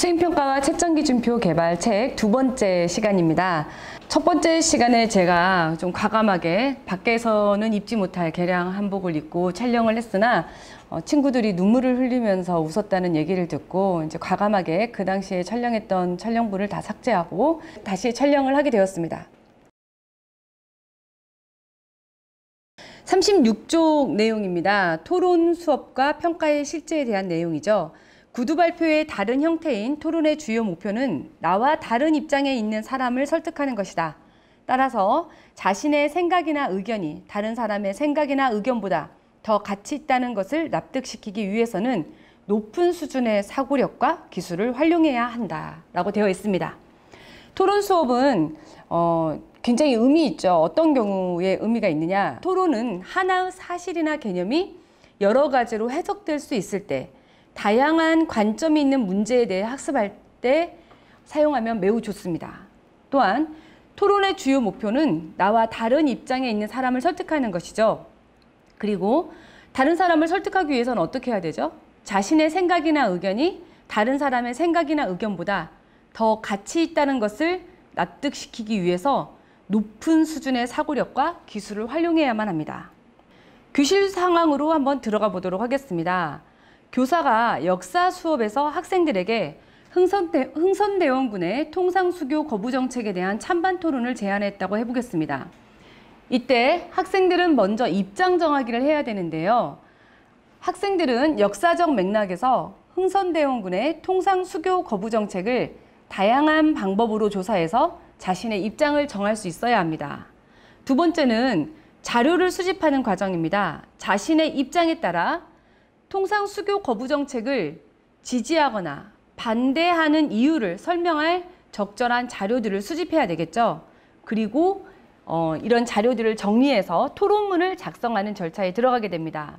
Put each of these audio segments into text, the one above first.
수행평가와 채점기준표 개발 책 두 번째 시간입니다. 첫 번째 시간에 제가 좀 과감하게 밖에서는 입지 못할 개량 한복을 입고 촬영을 했으나 친구들이 눈물을 흘리면서 웃었다는 얘기를 듣고 이제 과감하게 그 당시에 촬영했던 촬영분을 다 삭제하고 다시 촬영을 하게 되었습니다. 36쪽 내용입니다. 토론 수업과 평가의 실제에 대한 내용이죠. 구두 발표의 다른 형태인 토론의 주요 목표는 나와 다른 입장에 있는 사람을 설득하는 것이다. 따라서 자신의 생각이나 의견이 다른 사람의 생각이나 의견보다 더 가치 있다는 것을 납득시키기 위해서는 높은 수준의 사고력과 기술을 활용해야 한다라고 되어 있습니다. 토론 수업은 굉장히 의미 있죠. 어떤 경우에 의미가 있느냐. 토론은 하나의 사실이나 개념이 여러 가지로 해석될 수 있을 때 다양한 관점이 있는 문제에 대해 학습할 때 사용하면 매우 좋습니다. 또한 토론의 주요 목표는 나와 다른 입장에 있는 사람을 설득하는 것이죠. 그리고 다른 사람을 설득하기 위해서는 어떻게 해야 되죠? 자신의 생각이나 의견이 다른 사람의 생각이나 의견보다 더 가치 있다는 것을 납득시키기 위해서 높은 수준의 사고력과 기술을 활용해야만 합니다. 교실 상황으로 한번 들어가 보도록 하겠습니다. 교사가 역사 수업에서 학생들에게 흥선대원군의 통상수교 거부 정책에 대한 찬반 토론을 제안했다고 해보겠습니다. 이때 학생들은 먼저 입장 정하기를 해야 되는데요. 학생들은 역사적 맥락에서 흥선대원군의 통상수교 거부 정책을 다양한 방법으로 조사해서 자신의 입장을 정할 수 있어야 합니다. 두 번째는 자료를 수집하는 과정입니다. 자신의 입장에 따라 통상수교 거부 정책을 지지하거나 반대하는 이유를 설명할 적절한 자료들을 수집해야 되겠죠. 그리고 이런 자료들을 정리해서 토론문을 작성하는 절차에 들어가게 됩니다.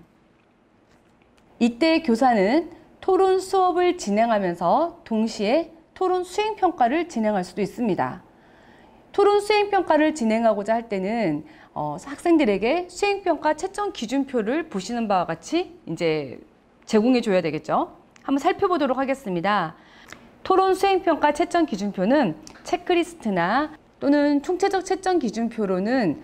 이때 교사는 토론 수업을 진행하면서 동시에 토론 수행평가를 진행할 수도 있습니다. 토론 수행평가를 진행하고자 할 때는 학생들에게 수행평가 채점 기준표를 보시는 바와 같이 이제 제공해 줘야 되겠죠. 한번 살펴보도록 하겠습니다. 토론 수행평가 채점 기준표는 체크리스트나 또는 총체적 채점 기준표로는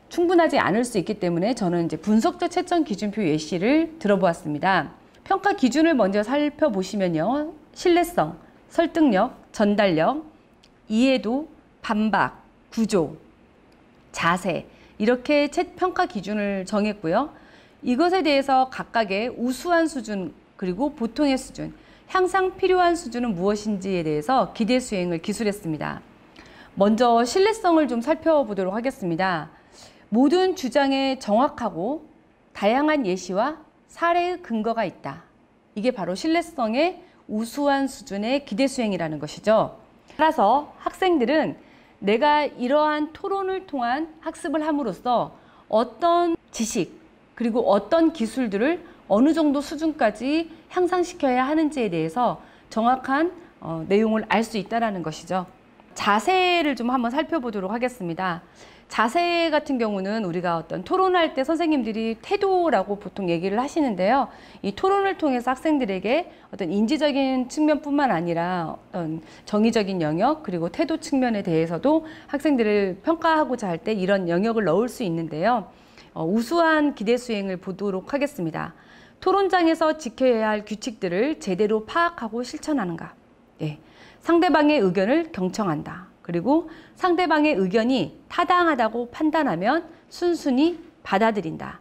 충분하지 않을 수 있기 때문에 저는 이제 분석적 채점 기준표 예시를 들어보았습니다. 평가 기준을 먼저 살펴보시면요. 신뢰성, 설득력, 전달력, 이해도, 반박, 구조, 자세 이렇게 평가 기준을 정했고요. 이것에 대해서 각각의 우수한 수준 그리고 보통의 수준, 향상 필요한 수준은 무엇인지에 대해서 기대 수행을 기술했습니다. 먼저 신뢰성을 좀 살펴보도록 하겠습니다. 모든 주장에 정확하고 다양한 예시와 사례의 근거가 있다. 이게 바로 신뢰성의 우수한 수준의 기대 수행이라는 것이죠. 따라서 학생들은 내가 이러한 토론을 통한 학습을 함으로써 어떤 지식 그리고 어떤 기술들을 어느 정도 수준까지 향상시켜야 하는지에 대해서 정확한 내용을 알 수 있다는 것이죠. 자세를 좀 한번 살펴보도록 하겠습니다. 자세 같은 경우는 우리가 어떤 토론할 때 선생님들이 태도라고 보통 얘기를 하시는데요. 이 토론을 통해서 학생들에게 어떤 인지적인 측면뿐만 아니라 어떤 정의적인 영역 그리고 태도 측면에 대해서도 학생들을 평가하고자 할 때 이런 영역을 넣을 수 있는데요. 우수한 기대 수행을 보도록 하겠습니다. 토론장에서 지켜야 할 규칙들을 제대로 파악하고 실천하는가. 예. 상대방의 의견을 경청한다. 그리고 상대방의 의견이 타당하다고 판단하면 순순히 받아들인다.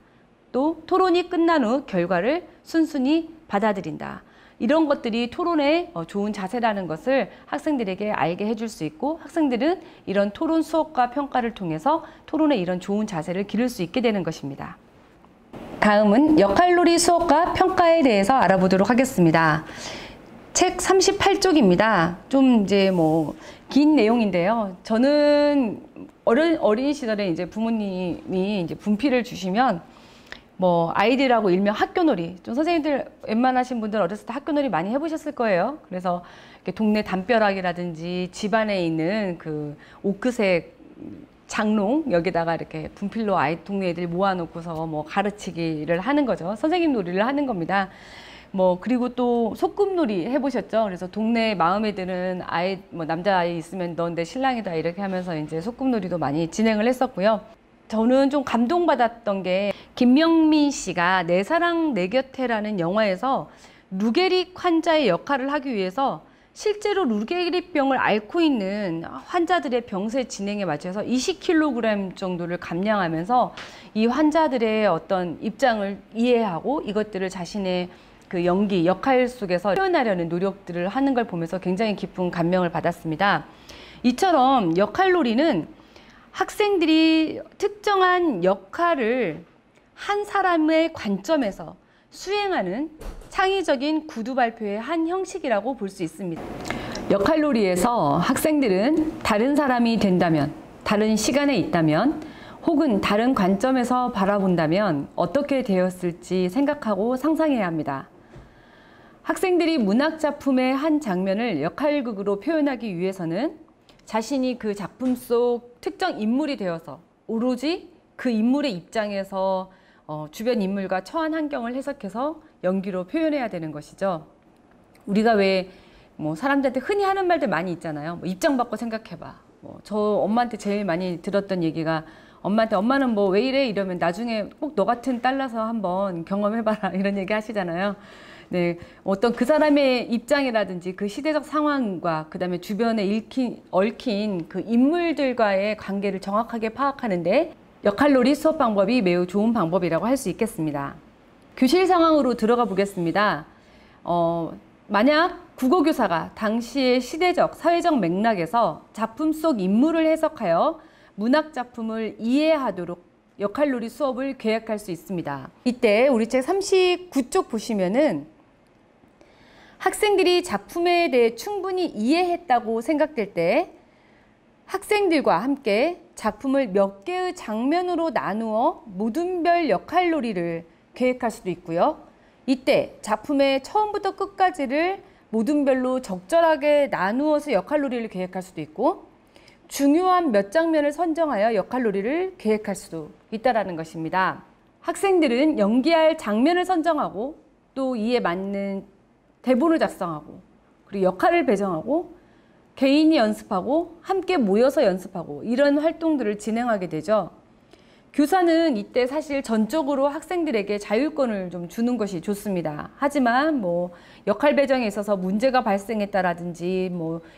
또 토론이 끝난 후 결과를 순순히 받아들인다. 이런 것들이 토론의 좋은 자세라는 것을 학생들에게 알게 해줄 수 있고 학생들은 이런 토론 수업과 평가를 통해서 토론의 이런 좋은 자세를 기를 수 있게 되는 것입니다. 다음은 역할놀이 수업과 평가에 대해서 알아보도록 하겠습니다. 책 38쪽입니다. 좀 이제 긴 내용인데요. 저는 어린 시절에 이제 부모님이 이제 분필을 주시면 아이들하고 일명 학교놀이, 좀 선생님들 웬만하신 분들 어렸을 때 학교놀이 많이 해보셨을 거예요. 그래서 이렇게 동네 담벼락이라든지 집안에 있는 그 오크색 장롱 여기다가 이렇게 분필로 동네 애들 모아놓고서 가르치기를 하는 거죠. 선생님 놀이를 하는 겁니다. 그리고 또 소꿉놀이 해보셨죠? 그래서 동네 마음에 드는 아이, 남자아이 있으면 넌 내 신랑이다 이렇게 하면서 이제 소꿉놀이도 많이 진행을 했었고요. 저는 좀 감동받았던 게 김명민 씨가 내 사랑 내 곁에라는 영화에서 루게릭 환자의 역할을 하기 위해서 실제로 루게릭병을 앓고 있는 환자들의 병세 진행에 맞춰서 20kg 정도를 감량하면서 이 환자들의 어떤 입장을 이해하고 이것들을 자신의 그 연기, 역할 속에서 표현하려는 노력들을 하는 걸 보면서 굉장히 깊은 감명을 받았습니다. 이처럼 역할놀이는 학생들이 특정한 역할을 한 사람의 관점에서 수행하는 창의적인 구두 발표의 한 형식이라고 볼 수 있습니다. 역할놀이에서 학생들은 다른 사람이 된다면, 다른 시간에 있다면, 혹은 다른 관점에서 바라본다면 어떻게 되었을지 생각하고 상상해야 합니다. 학생들이 문학작품의 한 장면을 역할극으로 표현하기 위해서는 자신이 그 작품 속 특정 인물이 되어서 오로지 그 인물의 입장에서 주변 인물과 처한 환경을 해석해서 연기로 표현해야 되는 것이죠. 우리가 왜 사람들한테 흔히 하는 말들 많이 있잖아요. 입장 바꿔 생각해봐. 저 엄마한테 제일 많이 들었던 얘기가 엄마한테 엄마는 왜 이래? 이러면 나중에 꼭 너 같은 딸 낳아서 한번 경험해봐라 이런 얘기 하시잖아요. 네, 어떤 그 사람의 입장이라든지 그 시대적 상황과 그 다음에 주변에 얽힌 그 인물들과의 관계를 정확하게 파악하는데 역할놀이 수업 방법이 매우 좋은 방법이라고 할 수 있겠습니다. 교실 상황으로 들어가 보겠습니다. 만약 국어교사가 당시의 시대적, 사회적 맥락에서 작품 속 인물을 해석하여 문학작품을 이해하도록 역할놀이 수업을 계획할 수 있습니다. 이때 우리 책 39쪽 보시면은 학생들이 작품에 대해 충분히 이해했다고 생각될 때 학생들과 함께 작품을 몇 개의 장면으로 나누어 모둠별 역할놀이를 계획할 수도 있고요. 이때 작품의 처음부터 끝까지를 모둠별로 적절하게 나누어서 역할놀이를 계획할 수도 있고 중요한 몇 장면을 선정하여 역할놀이를 계획할 수도 있다는 것입니다. 학생들은 연기할 장면을 선정하고 또 이에 맞는 대본을 작성하고 그리고 역할을 배정하고 개인이 연습하고 함께 모여서 연습하고 이런 활동들을 진행하게 되죠. 교사는 이때 사실 전적으로 학생들에게 자율권을 좀 주는 것이 좋습니다. 하지만 역할 배정에 있어서 문제가 발생했다라든지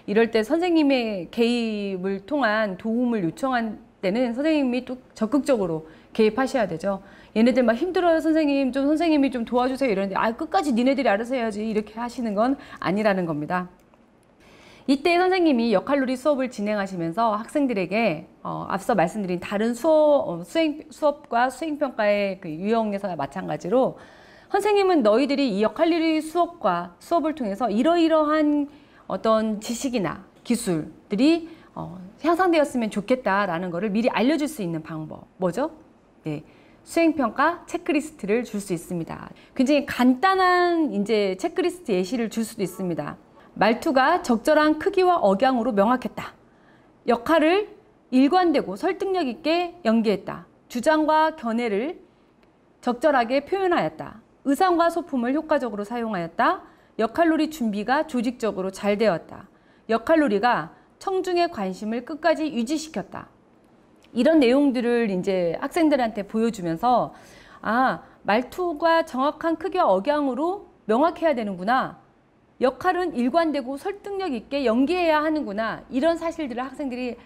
이럴 때 선생님의 개입을 통한 도움을 요청한 때는 선생님이 또 적극적으로 개입하셔야 되죠. 얘네들 막 힘들어요 선생님, 선생님이 좀 도와주세요 이러는데 끝까지 니네들이 알아서 해야지 이렇게 하시는 건 아니라는 겁니다. 이때 선생님이 역할놀이 수업을 진행하시면서 학생들에게 앞서 말씀드린 다른 수업과 수행평가의 그 유형에서와 마찬가지로 선생님은 너희들이 이 역할놀이 수업을 통해서 이러이러한 어떤 지식이나 기술들이 향상되었으면 좋겠다라는 것을 미리 알려줄 수 있는 방법. 뭐죠? 네. 수행평가 체크리스트를 줄 수 있습니다. 굉장히 간단한 이제 체크리스트 예시를 줄 수도 있습니다. 말투가 적절한 크기와 억양으로 명확했다. 역할을 일관되고 설득력 있게 연기했다. 주장과 견해를 적절하게 표현하였다. 의상과 소품을 효과적으로 사용하였다. 역할놀이 준비가 조직적으로 잘 되었다. 역할놀이가 청중의 관심을 끝까지 유지시켰다. 이런 내용들을 이제 학생들한테 보여주면서 말투가 정확한 크기와 억양으로 명확해야 되는구나. 역할은 일관되고 설득력 있게 연기해야 하는구나. 이런 사실들을 학생들이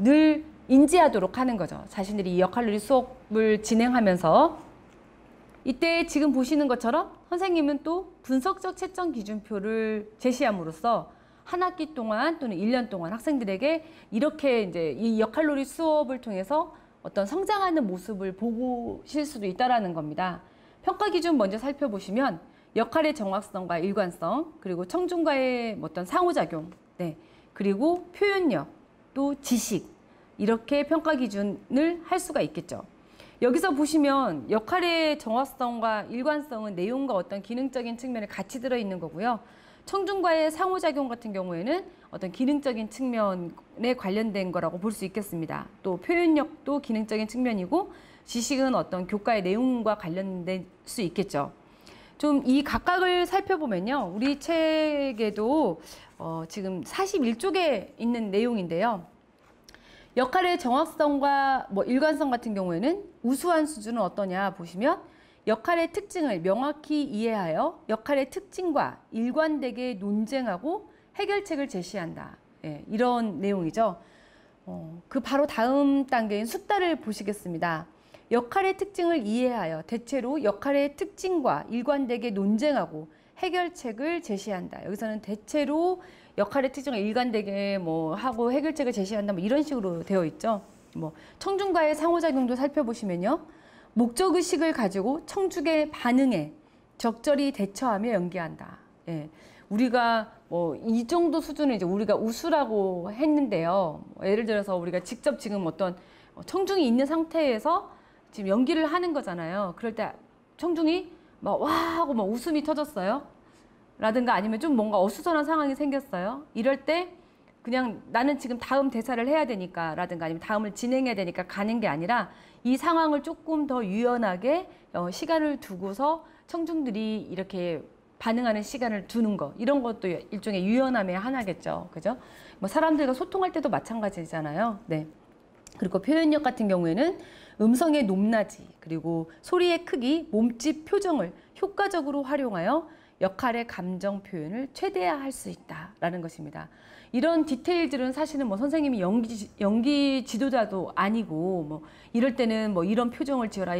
늘 인지하도록 하는 거죠. 자신들이 이 역할놀이 수업을 진행하면서 이때 지금 보시는 것처럼 선생님은 또 분석적 채점 기준표를 제시함으로써 한 학기 동안 또는 1년 동안 학생들에게 이렇게 이제 이 역할놀이 수업을 통해서 어떤 성장하는 모습을 보실 수도 있다라는 겁니다. 평가 기준 먼저 살펴보시면 역할의 정확성과 일관성, 그리고 청중과의 어떤 상호작용, 네, 그리고 표현력, 또 지식, 이렇게 평가 기준을 할 수가 있겠죠. 여기서 보시면 역할의 정확성과 일관성은 내용과 어떤 기능적인 측면에 같이 들어있는 거고요. 청중과의 상호작용 같은 경우에는 어떤 기능적인 측면에 관련된 거라고 볼 수 있겠습니다. 또 표현력도 기능적인 측면이고 지식은 어떤 교과의 내용과 관련될 수 있겠죠. 좀 이 각각을 살펴보면요. 우리 책에도 지금 41쪽에 있는 내용인데요. 역할의 정확성과 일관성 같은 경우에는 우수한 수준은 어떠냐 보시면 역할의 특징을 명확히 이해하여 역할의 특징과 일관되게 논쟁하고 해결책을 제시한다. 예, 이런 내용이죠. 그 바로 다음 단계인 숫자를 보시겠습니다. 역할의 특징을 이해하여 대체로 역할의 특징과 일관되게 논쟁하고 해결책을 제시한다. 여기서는 대체로 역할의 특징을 일관되게 하고 해결책을 제시한다. 이런 식으로 되어 있죠. 청중과의 상호작용도 살펴보시면요. 목적의식을 가지고 청중의 반응에 적절히 대처하며 연기한다. 예. 우리가 이 정도 수준을 이제 우리가 우수라고 했는데요. 예를 들어서 우리가 직접 지금 어떤 청중이 있는 상태에서 지금 연기를 하는 거잖아요. 그럴 때 청중이 와 하고 웃음이 터졌어요. 라든가 아니면 좀 뭔가 어수선한 상황이 생겼어요. 이럴 때 그냥 나는 지금 다음 대사를 해야 되니까 라든가 아니면 다음을 진행해야 되니까 가는 게 아니라 이 상황을 조금 더 유연하게 시간을 두고서 청중들이 이렇게 반응하는 시간을 두는 거, 이런 것도 일종의 유연함의 하나겠죠. 그죠? 사람들과 소통할 때도 마찬가지잖아요. 네. 그리고 표현력 같은 경우에는 음성의 높낮이, 그리고 소리의 크기, 몸짓, 표정을 효과적으로 활용하여 역할의 감정 표현을 최대화할 수 있다라는 것입니다. 이런 디테일들은 사실은 선생님이 연기 지도자도 아니고 이럴 때는 이런 표정을 지어라,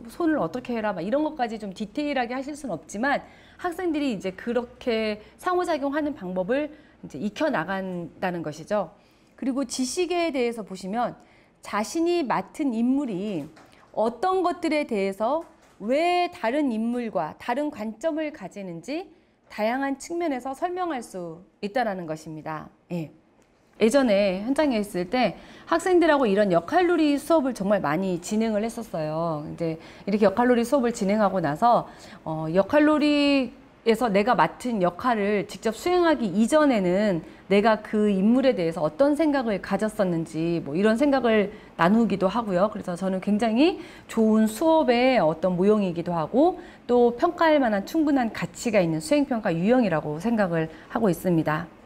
손을 어떻게 해라, 이런 것까지 좀 디테일하게 하실 수는 없지만 학생들이 이제 그렇게 상호작용하는 방법을 이제 익혀 나간다는 것이죠. 그리고 지식에 대해서 보시면 자신이 맡은 인물이 어떤 것들에 대해서 왜 다른 인물과 다른 관점을 가지는지 다양한 측면에서 설명할 수 있다는 것입니다. 예. 예전에 현장에 있을 때 학생들하고 이런 역할놀이 수업을 정말 많이 진행을 했었어요. 이제 이렇게 역할놀이 수업을 진행하고 나서 역할놀이에서 내가 맡은 역할을 직접 수행하기 이전에는 내가 그 인물에 대해서 어떤 생각을 가졌었는지 이런 생각을 나누기도 하고요. 그래서 저는 굉장히 좋은 수업의 어떤 모형이기도 하고 또 평가할 만한 충분한 가치가 있는 수행평가 유형이라고 생각을 하고 있습니다.